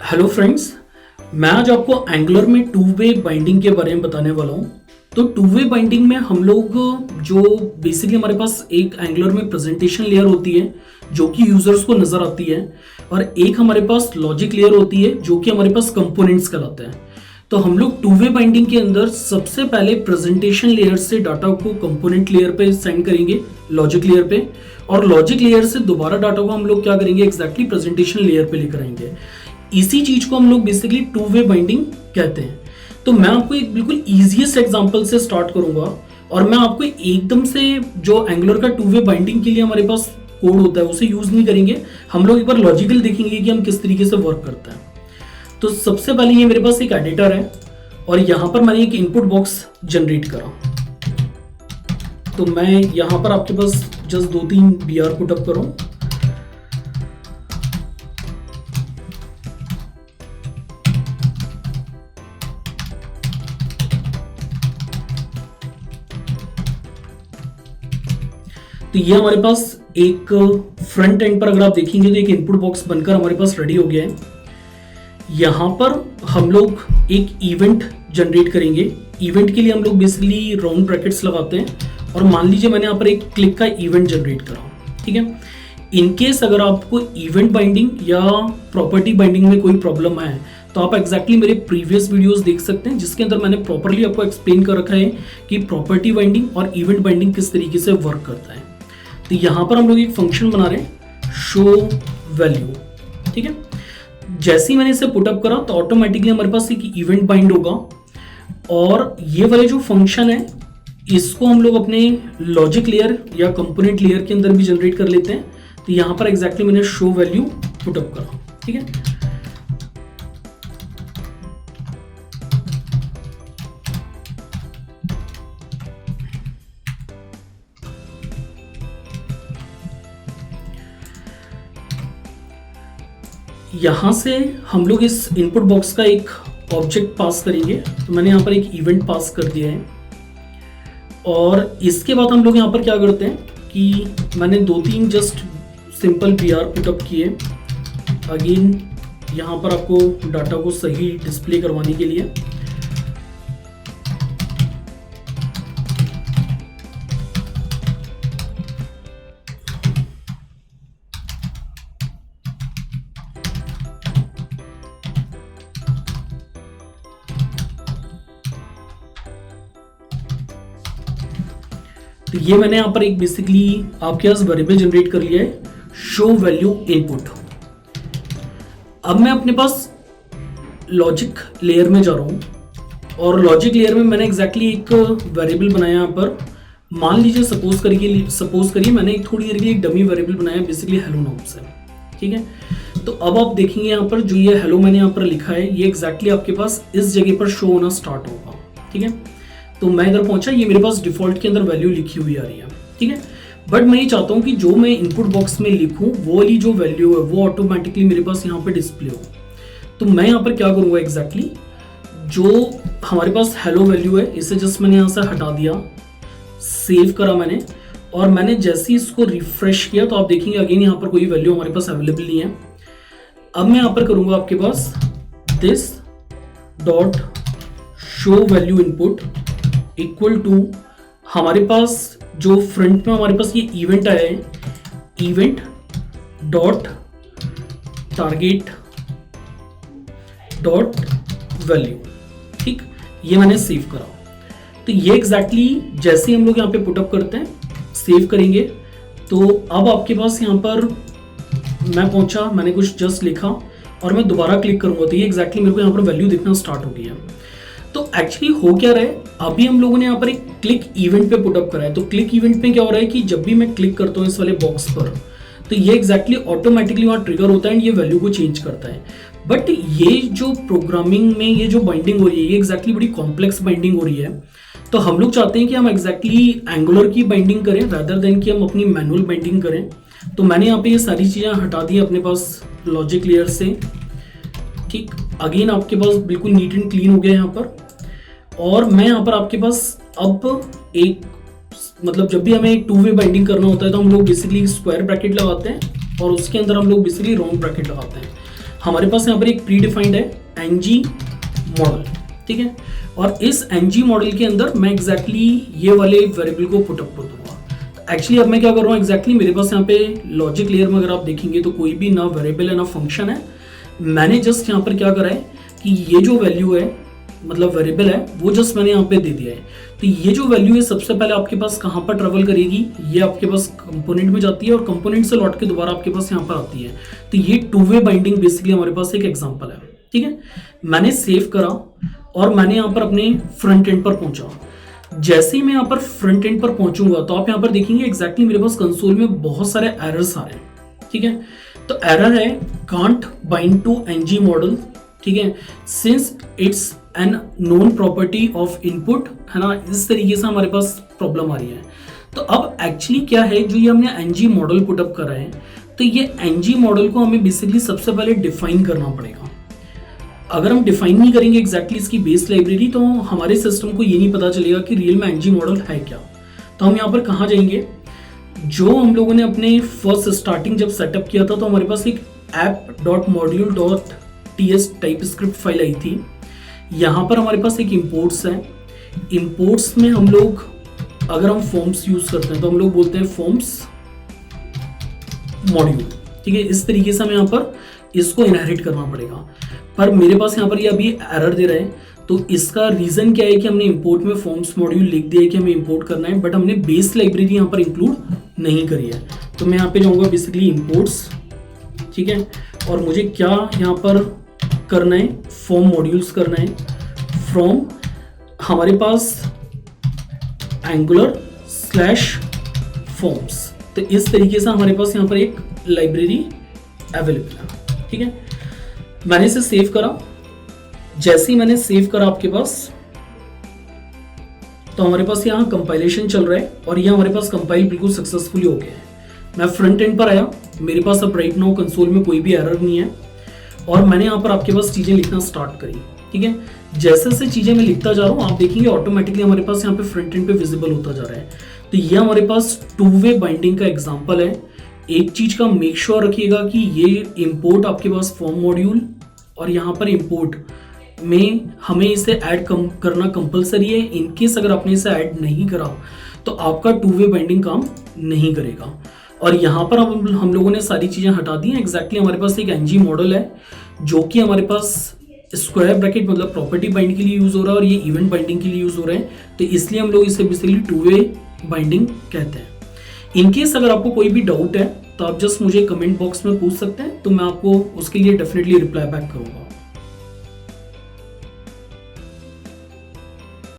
Hello friends, मैं आज आपको एंगुलर में टू वे बाइंडिंग के बारे में बताने वाला हूँ। तो टू वे बाइंडिंग में हम लोग जो बेसिकली हमारे पास एक एंगुलर में प्रेजेंटेशन लेयर होती है जो कि यूजर्स को नजर आती है, और एक हमारे पास लॉजिक लेयर होती है जो कि हमारे पास कंपोनेंट्स कहलाते हैं। तो हम लोग टू वे बाइंडिंग के अंदर सबसे पहले प्रेजेंटेशन लेयर से डाटा को कंपोनेंट लेयर पे सेंड करेंगे, लॉजिक लेयर पे, और लॉजिक लेयर से दोबारा डाटा को हम लोग क्या करेंगे, एग्जैक्टली प्रेजेंटेशन लेयर पे लेकर आएंगे। इसी चीज को हम लोग बेसिकली टू वे बाइंडिंग कहते हैं। तो मैं आपको एक बिल्कुल इजीएस्ट एग्जांपल से स्टार्ट करूंगा, और मैं आपको एकदम से जो एंगुलर का टू वे बाइंडिंग के लिए हमारे पास कोड होता है उसे यूज नहीं करेंगे। हम लोग एक बार लॉजिकल देखेंगे कि हम किस तरीके से वर्क करता है। तो सबसे पहले ये मेरे पास एक एडिटर है, और यहां पर मैंने एक इनपुट बॉक्स जनरेट करा। तो मैं यहां पर आपके पास जस्ट 2-3 BR पुटअप करूं। तो ये हमारे पास एक फ्रंट एंड पर अगर आप देखेंगे तो एक इनपुट बॉक्स बनकर हमारे पास रेडी हो गया है। यहां पर हम लोग एक इवेंट जनरेट करेंगे। इवेंट के लिए हम लोग बेसिकली राउंड ब्रैकेट्स लगाते हैं, और मान लीजिए मैंने यहाँ पर एक क्लिक का इवेंट जनरेट करा, ठीक है। इनकेस अगर आपको इवेंट बाइंडिंग या प्रॉपर्टी बाइंडिंग में कोई प्रॉब्लम है तो आप एग्जैक्टली मेरे प्रीवियस वीडियोस देख सकते हैं, जिसके अंदर मैंने प्रॉपरली आपको एक्सप्लेन कर रखा है कि प्रॉपर्टी बाइंडिंग और इवेंट बाइंडिंग किस तरीके से वर्क करता है। तो यहां पर हम लोग एक फंक्शन बना रहे हैं, शो वैल्यू, ठीक है। जैसे ही मैंने इसे पुटअप करा तो ऑटोमेटिकली हमारे पास एक इवेंट बाइंड होगा, और ये वाले जो फंक्शन है इसको हम लोग अपने लॉजिक लेयर या कंपोनेंट लेयर के अंदर भी जनरेट कर लेते हैं। तो यहां पर एग्जैक्टली मैंने शो वैल्यू पुटअप करा, ठीक है। यहां से हम लोग इस इनपुट बॉक्स का एक ऑब्जेक्ट पास करेंगे। तो मैंने यहां पर एक इवेंट पास कर दिया है, और इसके बाद हम लोग यहां पर क्या करते हैं कि मैंने 2-3 जस्ट सिंपल BR पुटअप किए। अगेन यहां पर आपको डाटा को सही डिस्प्ले करवाने के लिए। तो ये मैंने यहाँ पर एक बेसिकली आपके पास वेरिएबल जनरेट कर लिया है, शो वैल्यू इनपुट। अब मैं अपने पास लॉजिक लेयर में जा रहा हूँ, और लॉजिक लेयर में मैंने एग्जैक्टली एक वेरिएबल बनाया यहाँ पर। मान लीजिए सपोज करिए मैंने एक थोड़ी देर के लिए एक डमी वेरिएबल बनाया बेसिकली हेलो नाम से, ठीक है। तो अब आप देखेंगे यहाँ पर जो ये हेलो मैंने यहाँ पर लिखा है ये एग्जैक्टली आपके पास इस जगह पर शो होना स्टार्ट होगा, ठीक है। तो मैं इधर पहुंचा, ये मेरे पास डिफॉल्ट के अंदर वैल्यू लिखी हुई आ रही है, ठीक है। बट मैं ये चाहता हूं कि जो मैं इनपुट बॉक्स में लिखूं वो वाली जो वैल्यू है वो ऑटोमेटिकली मेरे पास यहाँ पे डिस्प्ले हो। तो मैं यहाँ पर क्या करूंगा, एग्जैक्टली जो हमारे पास हेलो वैल्यू है इसे जस्ट मैंने यहाँ से हटा दिया, सेव करा मैंने, और मैंने जैसे ही इसको रिफ्रेश किया तो आप देखेंगे अगेन यहाँ पर कोई वैल्यू हमारे पास अवेलेबल नहीं है। अब मैं यहाँ पर करूंगा आपके पास this dot show value input equal to हमारे पास जो फ्रंट में हमारे पास ये इवेंट आया है, event dot target dot value, ठीक। ये मैंने सेव करा। तो ये एग्जैक्टली जैसे हम लोग यहाँ पे पुटअप करते हैं, सेव करेंगे, तो अब आपके पास यहाँ पर मैं पहुंचा, मैंने कुछ जस्ट लिखा और मैं दोबारा क्लिक करूंगा तो ये एग्जैक्टली मेरे को यहाँ पर वैल्यू दिखना स्टार्ट हो गई है। तो एक्चुअली हो क्या रहा है, अभी हम लोगों ने यहाँ पर एक क्लिक इवेंट पे पुटअप करा है। तो क्लिक इवेंट पे क्या हो रहा है कि जब भी मैं क्लिक करता हूँ इस वाले बॉक्स पर तो ये एग्जैक्टली ऑटोमेटिकली वहाँ ट्रिगर होता है एंड ये वैल्यू को चेंज करता है। बट ये जो प्रोग्रामिंग में ये जो बाइंडिंग हो रही है ये एग्जैक्टली बड़ी कॉम्प्लेक्स बाइंडिंग हो रही है। तो हम लोग चाहते हैं कि हम एग्जैक्टली एंगुलर की बाइंडिंग करें रादर देन कि हम अपनी मैनुअल बाइंडिंग करें। तो मैंने यहाँ पे ये सारी चीज़ें हटा दी अपने पास लॉजिक लेयर से, ठीक। अगेन आपके पास बिल्कुल नीट एंड क्लीन हो गया यहाँ पर, और मैं यहाँ पर आपके पास अब एक मतलब जब भी हमें टू वे बाइंडिंग करना होता है तो हम लोग बेसिकली स्क्वायर ब्रैकेट लगाते हैं और उसके अंदर हम लोग बेसिकली राउंड ब्रैकेट लगाते हैं। हमारे पास यहाँ पर एक प्री डिफाइंड है एनजी मॉडल, ठीक है, और इस एनजी मॉडल के अंदर मैं एग्जैक्टली ये वाले वेरिएबल को पुटअप कर दूंगा। एक्चुअली अब मैं क्या कर रहा हूँ एग्जैक्टली, मेरे पास यहाँ पे लॉजिक लेयर में अगर आप देखेंगे तो कोई भी ना वेरिएबल है ना फंक्शन है। मैंने जस्ट यहाँ पर क्या करा है कि ये जो वैल्यू है मतलब वेरिएबल है वो जस्ट मैंने यहाँ पे दे दिया है। तो ये जो वैल्यू है सबसे पहले आपके पास कहाँ पर ट्रेवल करेगी, ये आपके पास कंपोनेंट में जाती है और कंपोनेंट से लौट के दोबारा आपके पास यहाँ पर आती है। तो ये टू वे बाइंडिंग बेसिकली हमारे पास एक एग्जांपल है, ठीक है। मैंने सेव करा और मैंने यहाँ पर अपने फ्रंट एंड पर पहुंचा। जैसे ही मैं यहाँ पर फ्रंट एंड पर पहुंचूंगा तो आप यहाँ पर देखेंगे एग्जैक्टली मेरे पास कंसोल में बहुत सारे एरर्स आ रहे हैं, ठीक है। तो एरर है can't bind to NG model, ठीक है, since it's an known property of input, है ना। इस तरीके से हमारे पास प्रॉब्लम आ रही है। तो अब एक्चुअली क्या है, जो ये हमने एनजी मॉडल पुटअप करा है, तो ये एनजी मॉडल को हमें बेसिकली सबसे पहले डिफाइन करना पड़ेगा। अगर हम डिफाइन नहीं करेंगे एग्जैक्टली इसकी बेस लाइब्रेरी तो हमारे सिस्टम को ये नहीं पता चलेगा कि रियल में एनजी मॉडल है क्या। तो हम यहाँ पर कहाँ जाएंगे, जो हम लोगों ने अपने फर्स्ट स्टार्टिंग जब सेटअप किया था तो हमारे पास एक app.module.ts टाइप स्क्रिप्ट फाइल आई थी। यहाँ पर हमारे पास एक इम्पोर्ट्स है। इम्पोर्ट्स में हम लोग अगर हम फॉर्म्स यूज करते हैं तो हम लोग बोलते हैं फॉर्म्स मॉड्यूल, ठीक है। इस तरीके से हमें यहाँ पर इसको इनहेरिट करना पड़ेगा। पर मेरे पास यहाँ पर ये अभी एरर दे रहा है, तो इसका रीजन क्या है कि हमने इंपोर्ट में फॉर्म्स मॉड्यूल लिख दिया है कि हमें इंपोर्ट करना है, बट हमने बेस लाइब्रेरी यहाँ पर इंक्लूड नहीं करी है। तो मैं यहाँ पे जाऊँगा बेसिकली इंपोर्ट्स, ठीक है, और मुझे क्या यहाँ पर करना है, फॉर्म मॉड्यूल्स करना है फ्रॉम हमारे पास Angular/forms। तो इस तरीके से हमारे पास यहाँ पर एक लाइब्रेरी अवेलेबल है, ठीक है। मैंने इसे सेव करा। जैसे ही मैंने सेव करा आपके पास तो हमारे पास यहाँ कंपाइलेशन चल रहा है और ये हमारे पास कंपाइल बिल्कुल सक्सेसफुली हो गया है। मैं फ्रंट एंड पर आया, मेरे पास अब राइट नाउ कंसोल में कोई भी एरर नहीं है और मैंने यहाँ पर आपके पास चीज़ें लिखना स्टार्ट करी, ठीक है। जैसे जैसे चीज़ें मैं लिखता जा रहा हूँ आप देखेंगे ऑटोमेटिकली हमारे पास यहाँ पे फ्रंट एंड पे विजिबल होता जा रहा है। तो ये हमारे पास टू वे बाइंडिंग का एग्जाम्पल है। एक चीज़ का मेक श्योर रखिएगा कि ये इंपोर्ट आपके पास फॉर्म मॉड्यूल और यहाँ पर इंपोर्ट में हमें इसे ऐड करना कंपलसरी है। इनकेस अगर आपने इसे ऐड नहीं करा तो आपका टू वे बाइंडिंग काम नहीं करेगा। और यहाँ पर हम लोगों ने सारी चीज़ें हटा दी हैं। एग्जैक्टली हमारे पास एक एनजी मॉडल है जो कि हमारे पास स्क्वायर ब्रैकेट मतलब प्रॉपर्टी बाइंड के लिए यूज़ हो रहा है और ये इवेंट बाइंडिंग के लिए यूज़ हो रहा है। तो इसलिए हम लोग इसे बेसिकली टू वे बाइंडिंग कहते हैं। इनकेस अगर आपको कोई भी डाउट है तो आप जस्ट मुझे कमेंट बॉक्स में पूछ सकते हैं, तो मैं आपको उसके लिए डेफिनेटली रिप्लाई बैक करूँगा।